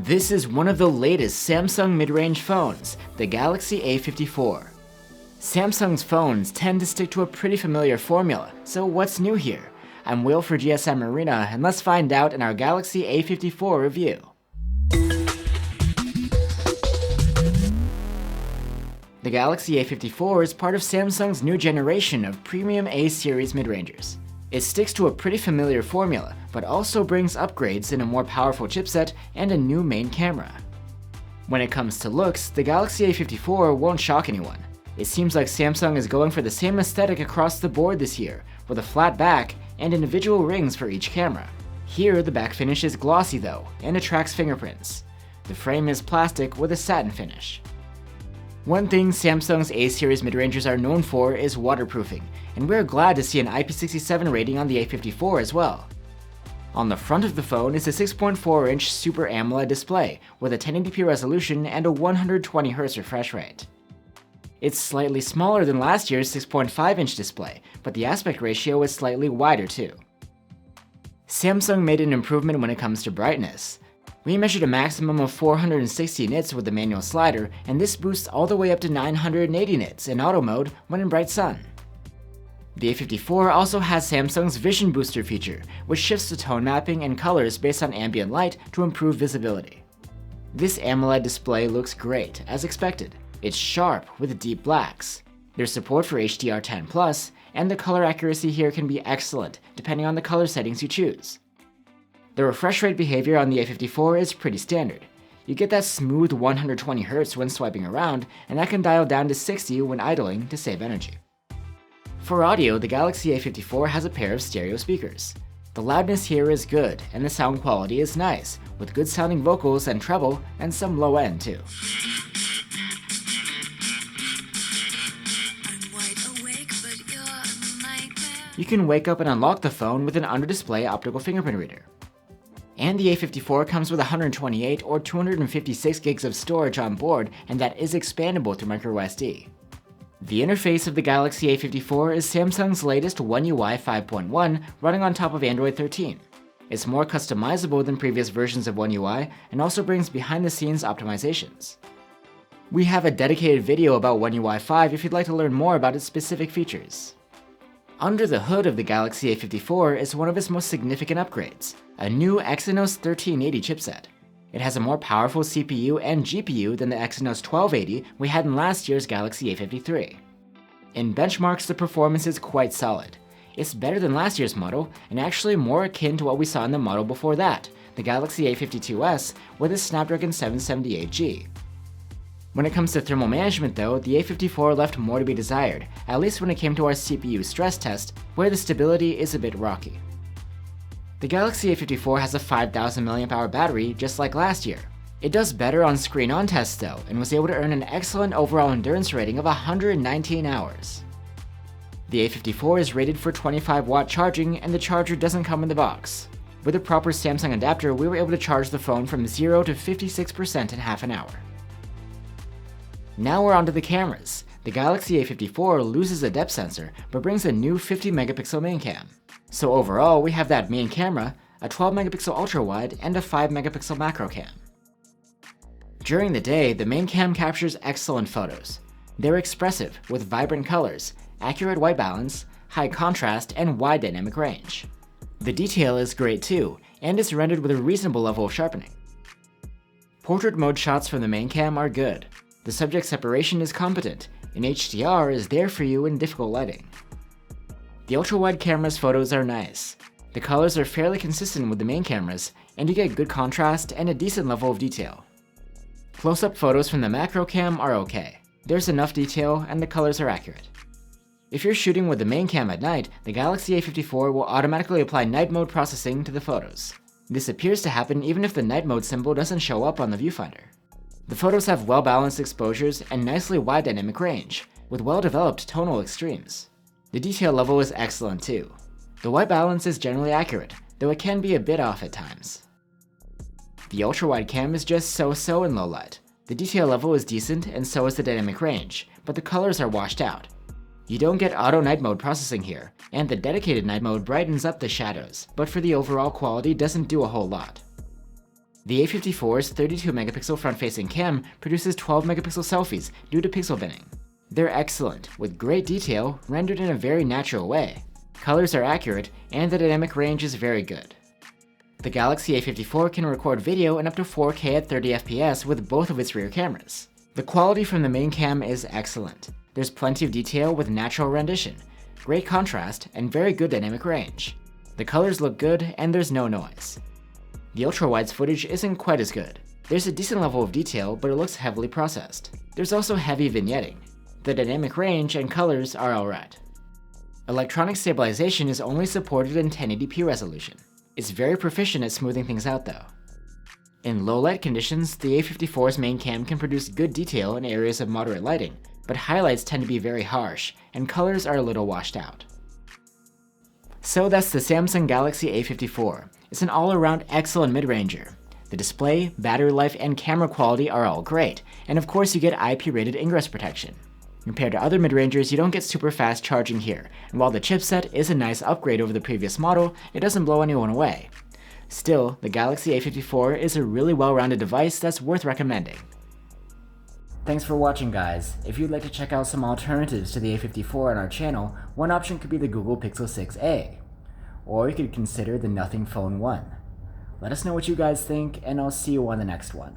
This is one of the latest Samsung mid-range phones, the Galaxy A54. Samsung's phones tend to stick to a pretty familiar formula, so what's new here? I'm Will for GSM Arena, and let's find out in our Galaxy A54 review. The Galaxy A54 is part of Samsung's new generation of premium A-series mid-rangers. It sticks to a pretty familiar formula, but also brings upgrades in a more powerful chipset and a new main camera. When it comes to looks, the Galaxy A54 won't shock anyone. It seems like Samsung is going for the same aesthetic across the board this year, with a flat back and individual rings for each camera. Here, the back finish is glossy though, and attracts fingerprints. The frame is plastic with a satin finish. One thing Samsung's A-series mid-rangers are known for is waterproofing, and we're glad to see an IP67 rating on the A54 as well. On the front of the phone is a 6.4-inch Super AMOLED display with a 1080p resolution and a 120Hz refresh rate. It's slightly smaller than last year's 6.5-inch display, but the aspect ratio is slightly wider too. Samsung made an improvement when it comes to brightness. We measured a maximum of 460 nits with the manual slider, and this boosts all the way up to 980 nits in auto mode when in bright sun. The A54 also has Samsung's Vision Booster feature, which shifts the tone mapping and colors based on ambient light to improve visibility. This AMOLED display looks great, as expected. It's sharp with deep blacks. There's support for HDR10+, and the color accuracy here can be excellent, depending on the color settings you choose. The refresh rate behavior on the A54 is pretty standard. You get that smooth 120Hz when swiping around, and that can dial down to 60 when idling to save energy. For audio, the Galaxy A54 has a pair of stereo speakers. The loudness here is good, and the sound quality is nice, with good sounding vocals and treble, and some low end too. You can wake up and unlock the phone with an under-display optical fingerprint reader. And the A54 comes with 128 or 256 gigs of storage on board, and that is expandable through microSD. The interface of the Galaxy A54 is Samsung's latest One UI 5.1 running on top of Android 13. It's more customizable than previous versions of One UI and also brings behind-the-scenes optimizations. We have a dedicated video about One UI 5 if you'd like to learn more about its specific features. Under the hood of the Galaxy A54 is one of its most significant upgrades, a new Exynos 1380 chipset. It has a more powerful CPU and GPU than the Exynos 1280 we had in last year's Galaxy A53. In benchmarks, the performance is quite solid. It's better than last year's model, and actually more akin to what we saw in the model before that, the Galaxy A52s with its Snapdragon 778G. When it comes to thermal management though, the A54 left more to be desired, at least when it came to our CPU stress test, where the stability is a bit rocky. The Galaxy A54 has a 5000 mAh battery just like last year. It does better on screen-on tests though, and was able to earn an excellent overall endurance rating of 119 hours. The A54 is rated for 25-watt charging, and the charger doesn't come in the box. With a proper Samsung adapter, we were able to charge the phone from 0 to 56% in half an hour. Now we're onto the cameras. The Galaxy A54 loses a depth sensor, but brings a new 50-megapixel main cam. So overall, we have that main camera, a 12-megapixel ultra-wide, and a 5-megapixel macro cam. During the day, the main cam captures excellent photos. They're expressive, with vibrant colors, accurate white balance, high contrast, and wide dynamic range. The detail is great too, and is rendered with a reasonable level of sharpening. Portrait mode shots from the main cam are good. The subject separation is competent, and HDR is there for you in difficult lighting. The ultra-wide camera's photos are nice. The colors are fairly consistent with the main cameras, and you get good contrast and a decent level of detail. Close-up photos from the macro cam are okay. There's enough detail and the colors are accurate. If you're shooting with the main cam at night, the Galaxy A54 will automatically apply night mode processing to the photos. This appears to happen even if the night mode symbol doesn't show up on the viewfinder. The photos have well-balanced exposures and nicely wide dynamic range, with well-developed tonal extremes. The detail level is excellent too. The white balance is generally accurate, though it can be a bit off at times. The ultra-wide cam is just so-so in low light. The detail level is decent and so is the dynamic range, but the colors are washed out. You don't get auto night mode processing here, and the dedicated night mode brightens up the shadows, but for the overall quality doesn't do a whole lot. The A54's 32-megapixel front-facing cam produces 12-megapixel selfies due to pixel binning. They're excellent, with great detail rendered in a very natural way. Colors are accurate, and the dynamic range is very good. The Galaxy A54 can record video in up to 4K at 30 FPS with both of its rear cameras. The quality from the main cam is excellent. There's plenty of detail with natural rendition, great contrast, and very good dynamic range. The colors look good, and there's no noise. The ultra-wide's footage isn't quite as good. There's a decent level of detail, but it looks heavily processed. There's also heavy vignetting. The dynamic range and colors are alright. Electronic stabilization is only supported in 1080p resolution. It's very proficient at smoothing things out though. In low light conditions, the A54's main cam can produce good detail in areas of moderate lighting, but highlights tend to be very harsh, and colors are a little washed out. So that's the Samsung Galaxy A54. It's an all-around excellent mid-ranger. The display, battery life, and camera quality are all great, and of course you get IP-rated ingress protection. Compared to other mid-rangers, you don't get super fast charging here, and while the chipset is a nice upgrade over the previous model, it doesn't blow anyone away. Still, the Galaxy A54 is a really well-rounded device that's worth recommending. Thanks for watching, guys. If you'd like to check out some alternatives to the A54 on our channel, one option could be the Google Pixel 6a. Or you could consider the Nothing Phone 1. Let us know what you guys think, and I'll see you on the next one.